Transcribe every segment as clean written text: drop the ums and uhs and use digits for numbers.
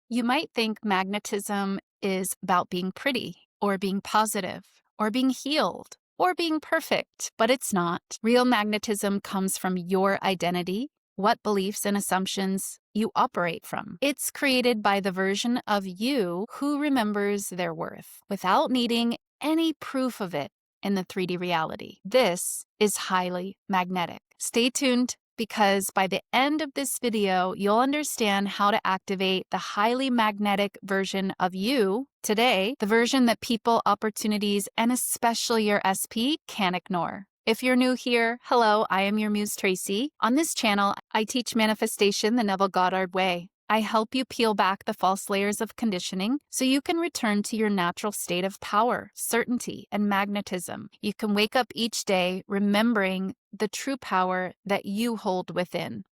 You might think magnetism is about being pretty, or being positive, or being healed, or being perfect, but it's not. Real magnetism comes from your identity, what beliefs and assumptions you operate from. It's created by the version of you who remembers their worth without needing any proof of it in the 3D reality. This is highly magnetic. Stay tuned because by the end of this video, you'll understand how to activate the highly magnetic version of you today, the version that people, opportunities, and especially your SP can't ignore. If you're new here, hello, I am your Muse Traci. On this channel, I teach manifestation the Neville Goddard way. I help you peel back the false layers of conditioning so you can return to your natural state of power, certainty, and magnetism. You can wake up each day remembering the true power that you hold within.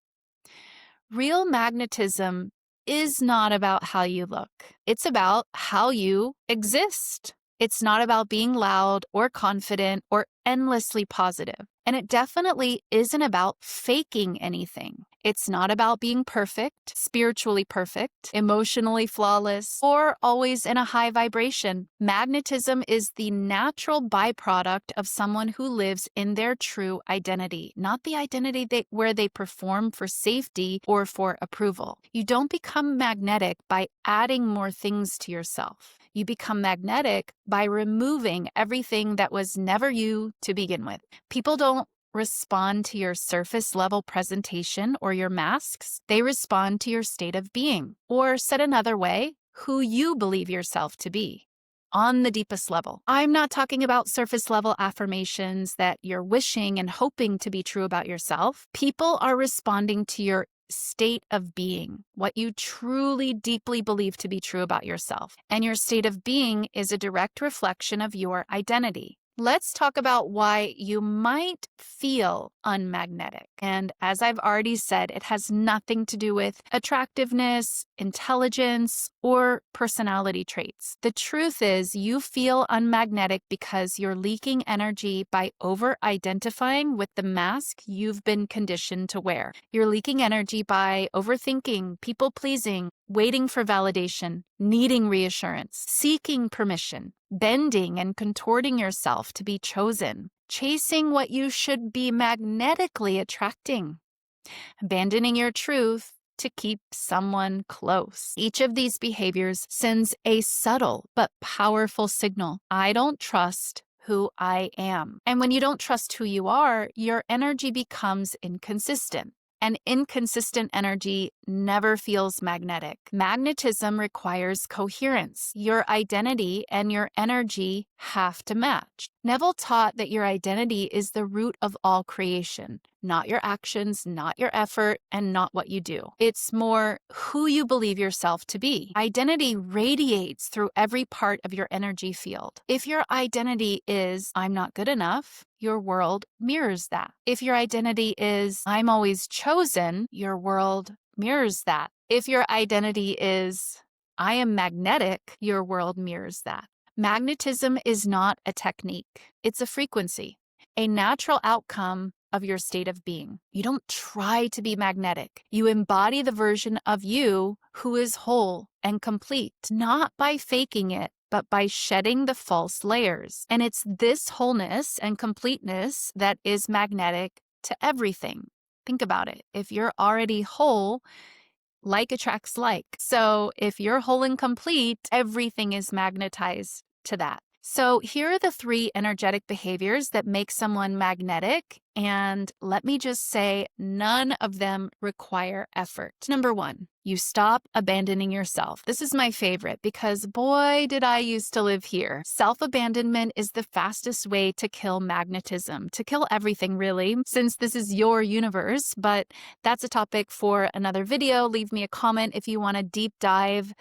Real magnetism is not about how you look. It's about how you exist. It's not about being loud or confident or endlessly positive. And it definitely isn't about faking anything. It's not about being perfect, spiritually perfect, emotionally flawless, or always in a high vibration. Magnetism is the natural byproduct of someone who lives in their true identity, not the identity where they perform for safety or for approval. You don't become magnetic by adding more things to yourself. You become magnetic by removing everything that was never you to begin with. People don't respond to your surface level presentation or your masks. They respond to your state of being, or said another way, who you believe yourself to be on the deepest level. I'm not talking about surface level affirmations that you're wishing and hoping to be true about yourself. People are responding to your state of being, what you truly deeply believe to be true about yourself. And your state of being is a direct reflection of your identity. Let's talk about why you might feel unmagnetic. And as I've already said, it has nothing to do with attractiveness, intelligence, or personality traits. The truth is, you feel unmagnetic because you're leaking energy by over-identifying with the mask you've been conditioned to wear. You're leaking energy by overthinking, people-pleasing, waiting for validation, needing reassurance, seeking permission, bending and contorting yourself to be chosen, chasing what you should be magnetically attracting, abandoning your truth to keep someone close. Each of these behaviors sends a subtle but powerful signal. I don't trust who I am. And when you don't trust who you are, your energy becomes inconsistent. And inconsistent energy never feels magnetic. Magnetism requires coherence. Your identity and your energy have to match. Neville taught that your identity is the root of all creation, not your actions, not your effort, and not what you do. It's more who you believe yourself to be. Identity radiates through every part of your energy field. If your identity is, I'm not good enough, your world mirrors that. If your identity is, I'm always chosen, your world mirrors that. If your identity is, I am magnetic, your world mirrors that. Magnetism is not a technique. It's a frequency, a natural outcome of your state of being. You don't try to be magnetic. You embody the version of you who is whole and complete, not by faking it, but by shedding the false layers. And it's this wholeness and completeness that is magnetic to everything. Think about it. If you're already whole, like attracts like. So if you're whole and complete, everything is magnetized to that. So here are the 3 energetic behaviors that make someone magnetic. And let me just say, none of them require effort. Number 1, you stop abandoning yourself. This is my favorite because boy, did I used to live here. Self-abandonment is the fastest way to kill magnetism, to kill everything really, since this is your universe. But that's a topic for another video. Leave me a comment if you want a deep dive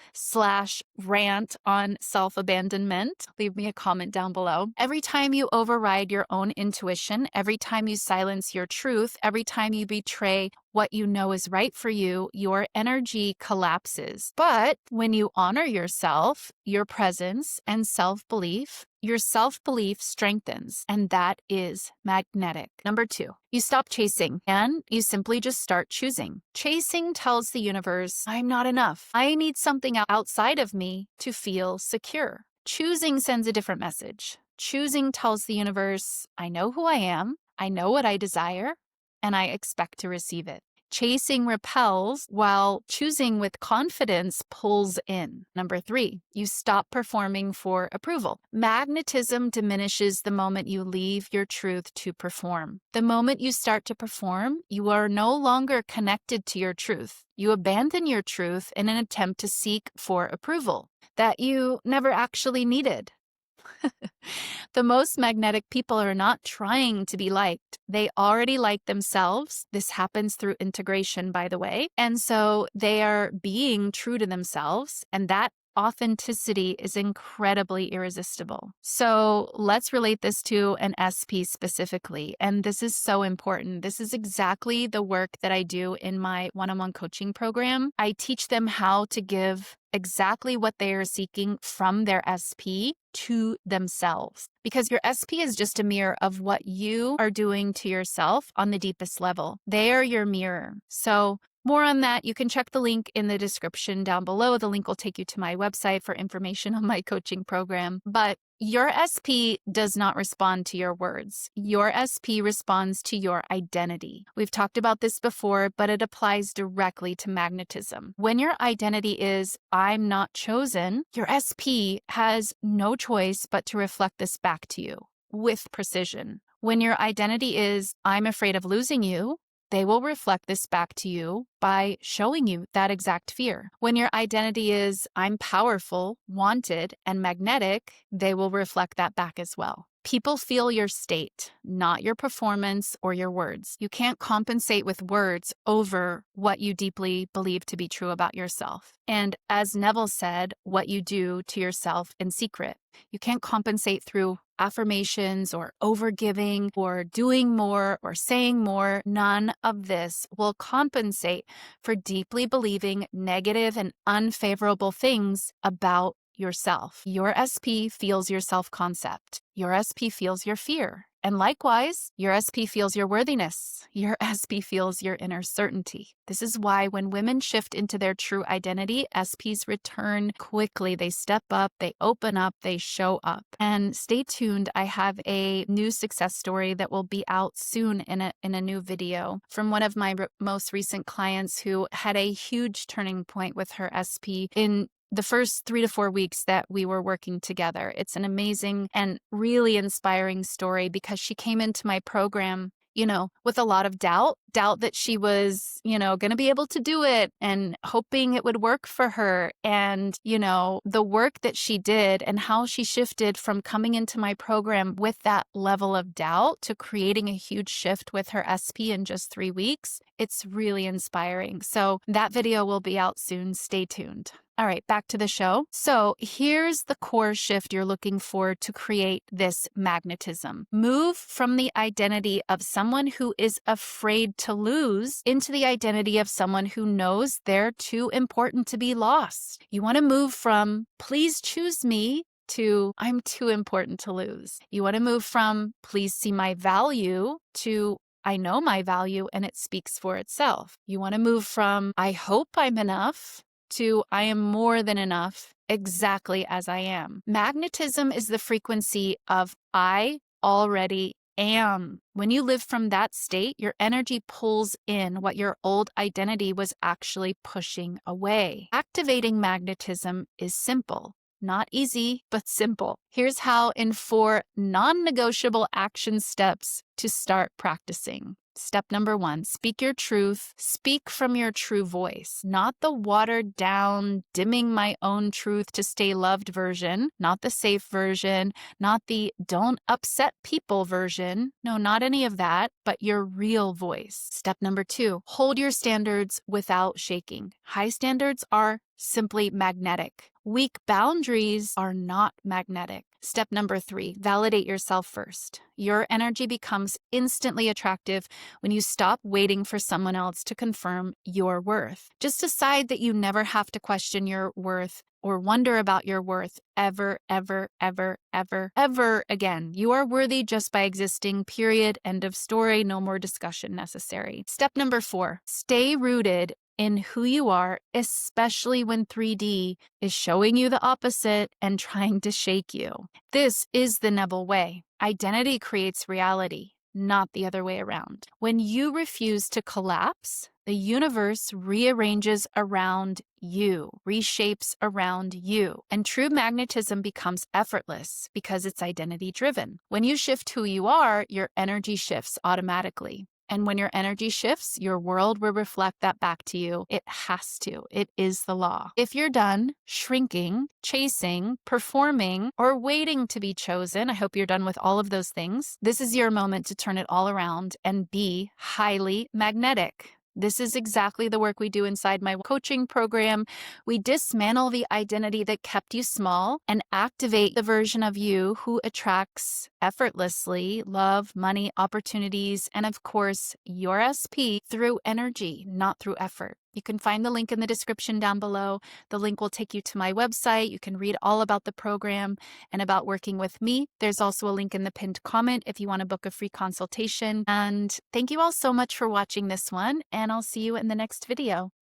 / rant on self-abandonment. Leave me a comment down below. Every time you override your own intuition, every time you silence your truth, every time you betray what you know is right for you, your energy collapses. But when you honor yourself, your presence, and self-belief, your self-belief strengthens, and that is magnetic. Number 2, you stop chasing and you simply just start choosing. Chasing tells the universe, I'm not enough. I need something outside of me to feel secure. Choosing sends a different message. Choosing tells the universe, I know who I am, I know what I desire, and I expect to receive it. Chasing repels, while choosing with confidence pulls in. Number 3, you stop performing for approval. Magnetism diminishes the moment you leave your truth to perform. The moment you start to perform, you are no longer connected to your truth. You abandon your truth in an attempt to seek for approval that you never actually needed. The most magnetic people are not trying to be liked. They already like themselves. This happens through integration, by the way. And so they are being true to themselves, and that authenticity is incredibly irresistible. So let's relate this to an SP specifically. And this is so important. This is exactly the work that I do in my one-on-one coaching program. I teach them how to give exactly what they are seeking from their SP to themselves. Because your SP is just a mirror of what you are doing to yourself on the deepest level. They are your mirror. So more on that, you can check the link in the description down below. The link will take you to my website for information on my coaching program. But your SP does not respond to your words. Your SP responds to your identity. We've talked about this before, but it applies directly to magnetism. When your identity is, I'm not chosen, your SP has no choice but to reflect this back to you with precision. When your identity is, I'm afraid of losing you, they will reflect this back to you by showing you that exact fear. When your identity is, I'm powerful, wanted, and magnetic, they will reflect that back as well. People feel your state, not your performance or your words. You can't compensate with words over what you deeply believe to be true about yourself. And as Neville said, what you do to yourself in secret. You can't compensate through affirmations or overgiving or doing more or saying more. None of this will compensate for deeply believing negative and unfavorable things about yourself. Your SP feels your self-concept. Your SP feels your fear. And likewise, your SP feels your worthiness. Your SP feels your inner certainty. This is why when women shift into their true identity, SPs return quickly. They step up, they open up, they show up. And stay tuned. I have a new success story that will be out soon in a new video from one of my most recent clients who had a huge turning point with her SP in the first 3 to 4 weeks that we were working together. It's an amazing and really inspiring story because she came into my program, with a lot of doubt that she was, going to be able to do it and hoping it would work for her. And, the work that she did and how she shifted from coming into my program with that level of doubt to creating a huge shift with her SP in just 3 weeks. It's really inspiring. So that video will be out soon. Stay tuned. All right, back to the show. So here's the core shift you're looking for to create this magnetism. Move from the identity of someone who is afraid to lose into the identity of someone who knows they're too important to be lost. You want to move from, please choose me, to, I'm too important to lose. You want to move from, please see my value, to, I know my value and it speaks for itself. You want to move from, I hope I'm enough, to I am more than enough exactly as I am. Magnetism is the frequency of I already am. When you live from that state, your energy pulls in what your old identity was actually pushing away. Activating magnetism is simple. Not easy, but simple. Here's how in 4 non-negotiable action steps to start practicing. Step number 1, speak your truth. Speak from your true voice, not the watered down, dimming my own truth to stay loved version, not the safe version, not the don't upset people version. No, not any of that, but your real voice. Step number 2, hold your standards without shaking. High standards are simply magnetic. Weak boundaries are not magnetic. Step number 3, validate yourself first. Your energy becomes instantly attractive when you stop waiting for someone else to confirm your worth. Just decide that you never have to question your worth or wonder about your worth ever, ever, ever, ever, ever again. You are worthy just by existing, period. End of story. No more discussion necessary. Step number 4, stay rooted in who you are, especially when 3D is showing you the opposite and trying to shake you. This is the Neville way. Identity creates reality, not the other way around. When you refuse to collapse, the universe rearranges around you, reshapes around you, and true magnetism becomes effortless because it's identity driven. When you shift who you are, your energy shifts automatically. And when your energy shifts, your world will reflect that back to you. It has to. It is the law. If you're done shrinking, chasing, performing, or waiting to be chosen, I hope you're done with all of those things. This is your moment to turn it all around and be highly magnetic. This is exactly the work we do inside my coaching program. We dismantle the identity that kept you small and activate the version of you who attracts effortlessly love, money, opportunities, and of course, your SP through energy, not through effort. You can find the link in the description down below. The link will take you to my website. You can read all about the program and about working with me. There's also a link in the pinned comment if you want to book a free consultation. And thank you all so much for watching this one, and I'll see you in the next video.